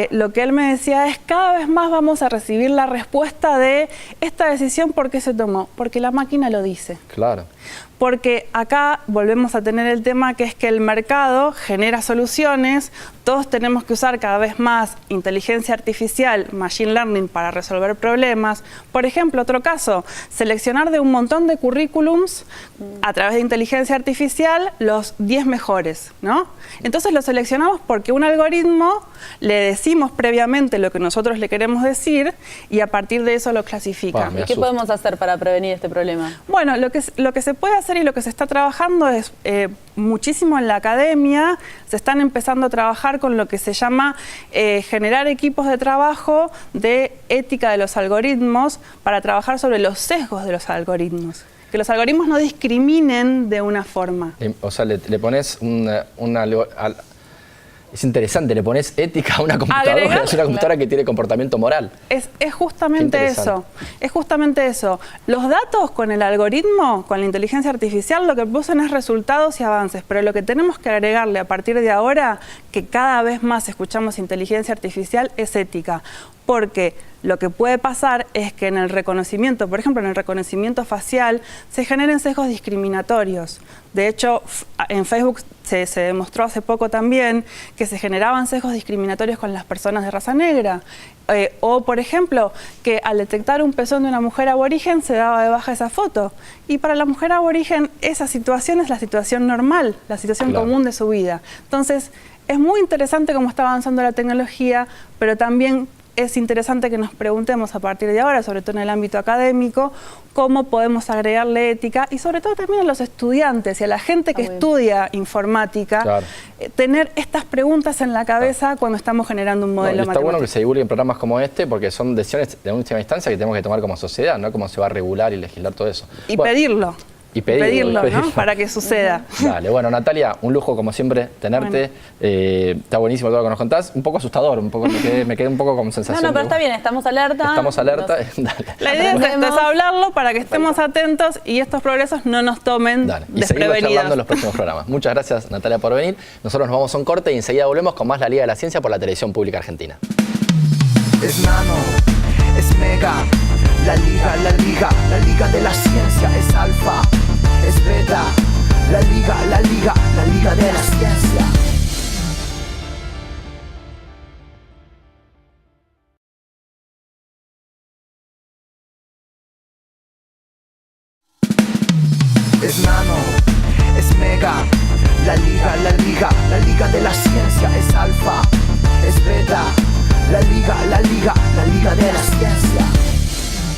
lo que él me decía es cada vez más vamos a recibir la respuesta de esta decisión, ¿por qué se tomó? Porque la máquina lo dice. Claro. Porque acá volvemos a tener el tema que es que el mercado genera soluciones, todos tenemos que usar cada vez más inteligencia artificial, machine learning para resolver problemas. Por ejemplo, otro caso, seleccionar de un montón de currículums a través de inteligencia artificial los 10 mejores, ¿no? Entonces los seleccionamos porque un algoritmo le decimos previamente lo que nosotros le queremos decir y a partir de eso lo clasifica. ¿Y qué podemos hacer para prevenir este problema? Bueno, lo que se puede hacer y lo que se está trabajando es muchísimo en la academia, se están empezando a trabajar con lo que se llama generar equipos de trabajo de ética de los algoritmos para trabajar sobre los sesgos de los algoritmos. Que los algoritmos no discriminen de una forma. O sea, le pones es interesante, le pones ética a una computadora, es una computadora que tiene comportamiento moral. Es justamente eso, es justamente eso. Los datos con el algoritmo, con la inteligencia artificial, lo que producen es resultados y avances, pero lo que tenemos que agregarle a partir de ahora, que cada vez más escuchamos inteligencia artificial, es ética. Porque lo que puede pasar es que en el reconocimiento, por ejemplo, en el reconocimiento facial, se generen sesgos discriminatorios. De hecho, en Facebook se demostró hace poco también que se generaban sesgos discriminatorios con las personas de raza negra. O, por ejemplo, que al detectar un pezón de una mujer aborigen se daba de baja esa foto. Y para la mujer aborigen esa situación es la situación normal, la situación común de su vida. Entonces, es muy interesante cómo está avanzando la tecnología, pero también es interesante que nos preguntemos a partir de ahora, sobre todo en el ámbito académico, cómo podemos agregarle ética y sobre todo también a los estudiantes y a la gente que estudia informática, tener estas preguntas en la cabeza cuando estamos generando un modelo matemático. Está bueno que se divulguen programas como este porque son decisiones de última instancia que tenemos que tomar como sociedad, ¿no? Cómo se va a regular y legislar todo eso. Y pedirlo. Y pedirlo, ¿no? Para que suceda. Dale, bueno, Natalia, un lujo como siempre tenerte. Bueno. Está buenísimo todo lo que nos contás. Un poco asustador, me quedé un poco con sensación. No, pero está bien, estamos alerta. Estamos alerta. Dale. La idea es hablarlo para que estemos atentos y estos progresos no nos tomen y seguimos charlando en los próximos programas. Muchas gracias, Natalia, por venir. Nosotros nos vamos a un corte y enseguida volvemos con más La Liga de la Ciencia por la Televisión Pública Argentina. Es nano, es mega, la liga de la ciencia es alfa. Es beta, la liga de la ciencia. Es nano, es mega, la liga de la ciencia es alfa. Es beta, la liga de la ciencia.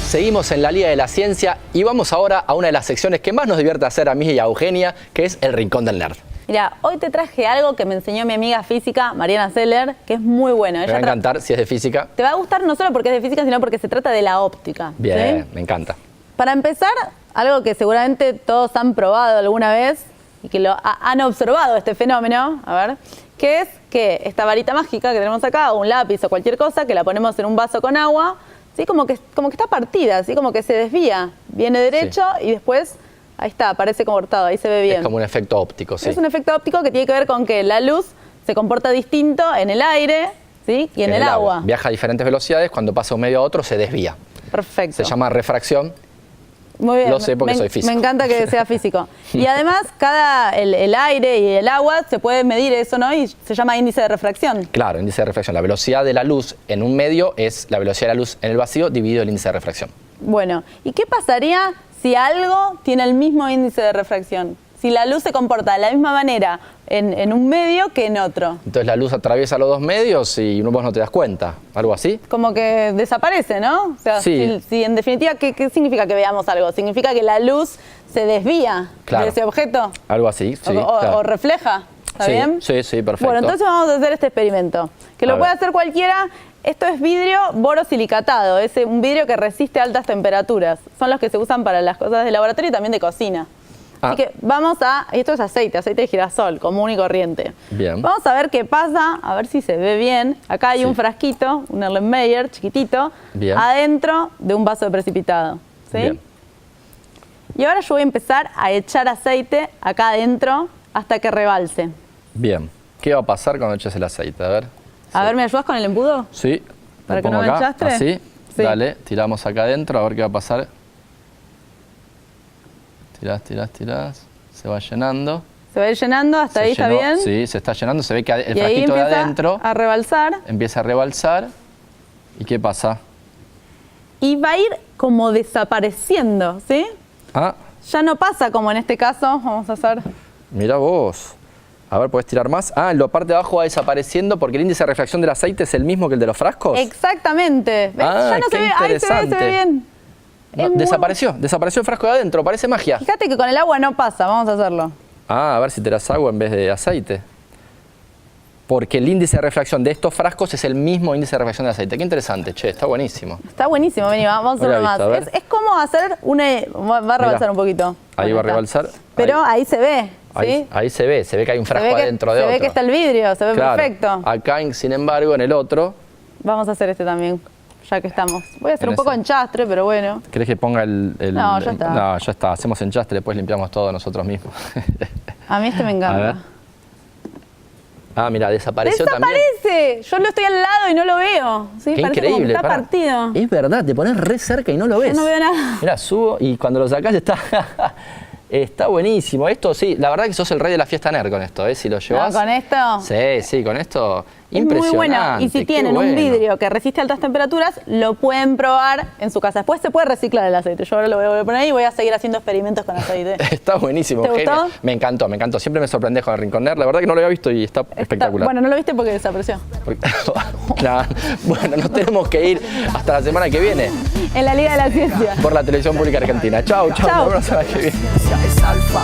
Seguimos en la Liga de la Ciencia y vamos ahora a una de las secciones que más nos divierte hacer a mí y a Eugenia, que es el Rincón del Nerd. Mira, hoy te traje algo que me enseñó mi amiga física, Mariana Seller, que es muy bueno. Me va a encantar si es de física. Te va a gustar no solo porque es de física, sino porque se trata de la óptica. Bien, ¿sí? Me encanta. Para empezar, algo que seguramente todos han probado alguna vez y que han observado este fenómeno, a ver, que es que esta varita mágica que tenemos acá, o un lápiz o cualquier cosa, que la ponemos en un vaso con agua, ¿sí? Como que está partida, ¿sí? Como que se desvía, viene derecho y después, ahí está, aparece cortado, ahí se ve bien. Es como un efecto óptico, sí. Es un efecto óptico que tiene que ver con que la luz se comporta distinto en el aire, ¿sí? Y en el agua. Viaja a diferentes velocidades, cuando pasa de un medio a otro se desvía. Perfecto. Se llama refracción. Muy bien. Lo sé porque soy físico. Me encanta que sea físico. Y además, el aire y el agua se puede medir eso, ¿no? Y se llama índice de refracción. Claro, índice de refracción. La velocidad de la luz en un medio es la velocidad de la luz en el vacío dividido el índice de refracción. Bueno, ¿y qué pasaría si algo tiene el mismo índice de refracción? Si la luz se comporta de la misma manera en un medio que en otro. Entonces la luz atraviesa los dos medios y vos no te das cuenta, algo así. Como que desaparece, ¿no? O sea, sí. Si en definitiva, ¿qué significa que veamos algo? ¿Significa que la luz se desvía de ese objeto? Algo así, sí. O refleja, ¿está bien? Sí, perfecto. Bueno, entonces vamos a hacer este experimento, que lo puede hacer cualquiera. Esto es vidrio borosilicatado, es un vidrio que resiste altas temperaturas. Son los que se usan para las cosas de laboratorio y también de cocina. Así que vamos a... Esto es aceite de girasol, común y corriente. Bien. Vamos a ver qué pasa, a ver si se ve bien. Acá hay un frasquito, un Erlenmeyer chiquitito, adentro de un vaso de precipitado. ¿Sí? Bien. Y ahora yo voy a empezar a echar aceite acá adentro hasta que rebalse. Bien. ¿Qué va a pasar cuando eches el aceite? A ver. A ver, ¿me ayudas con el embudo? Sí. Para Lo que no pongo me acá, enchastre. así. Sí. Dale, tiramos acá adentro a ver qué va a pasar. Tirás. Se va llenando. Se va a ir llenando, hasta ahí está bien. Sí, se está llenando. Se ve que el Y ahí frasquito de empieza adentro a rebalsar. empieza a rebalsar. ¿Y qué pasa? Y va a ir como desapareciendo, ¿sí? Ah, Ya no pasa como en este caso. Vamos a hacer... mira vos. A ver, ¿podés tirar más? Ah, en la parte de abajo va desapareciendo porque el índice de refracción del aceite es el mismo que el de los frascos. Exactamente. ¿Ves? Ah, Ya no qué se ve. Ahí se ve bien. No, Es muy desapareció el frasco de adentro, parece magia. Fíjate que con el agua no pasa, vamos a hacerlo. Ah, a ver si te das agua en vez de aceite. Porque el índice de refracción de estos frascos es el mismo índice de refracción de aceite. Qué interesante, che, está buenísimo. Está buenísimo, vení, vamos a No lo hacerlo había más. visto, a ver. Es como hacer una... Va a rebalsar un poquito. Ahí va a está. rebalsar. Pero ahí se ve, ¿sí? Ahí se ve que hay un frasco adentro de se otro. ve que está el vidrio, se ve Claro. perfecto. Acá, sin embargo, en el otro, Vamos a hacer este también, ya que estamos. Voy a hacer En un poco ese. enchastre, pero bueno. ¿querés que ponga No, ya está. No, ya está. Hacemos enchastre, después limpiamos todo nosotros mismos. A mí este me A encanta. ver. Ah, mira, desapareció también. ¡Desaparece! Yo lo estoy al lado y no lo veo. ¿Sí? Qué Parece increíble. como que está pará. partido. Es verdad, te pones re cerca y no lo ves. Yo no veo nada. Mira, subo y cuando lo sacás está... Está buenísimo. Esto sí, la verdad que sos el rey de la fiesta nerd con esto, ¿eh? Si lo llevas. No, con esto. Sí, con esto. Es Impresionante. muy bueno. Y si qué tienen un bueno. vidrio que resiste altas temperaturas, lo pueden probar en su casa. Después se puede reciclar el aceite. Yo ahora lo voy a poner ahí y voy a seguir haciendo experimentos con aceite. Está buenísimo. ¿Te gustó? Genial. Me encantó. Siempre me sorprendés con el Rincón Nerd. La verdad que no lo había visto y está espectacular. Bueno, no lo viste porque desapareció. Nah, bueno, nos tenemos que ir hasta la semana que viene En la Liga de la Ciencia. por la televisión pública argentina. Chau. Nos vemos la semana que viene. Es alfa,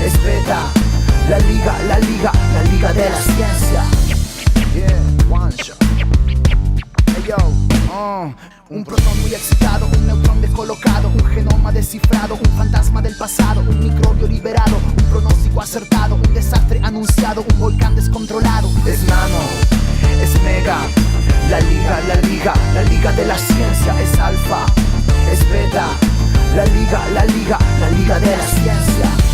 es beta, la liga de la ciencia. Yeah, one shot. Hey yo, un protón muy excitado, un neutrón descolocado, un genoma descifrado, un fantasma del pasado, un microbio liberado, un pronóstico acertado, un desastre anunciado, un volcán descontrolado. Es nano, es mega, la liga de la ciencia. Es alfa, es beta, la liga de la ciencia.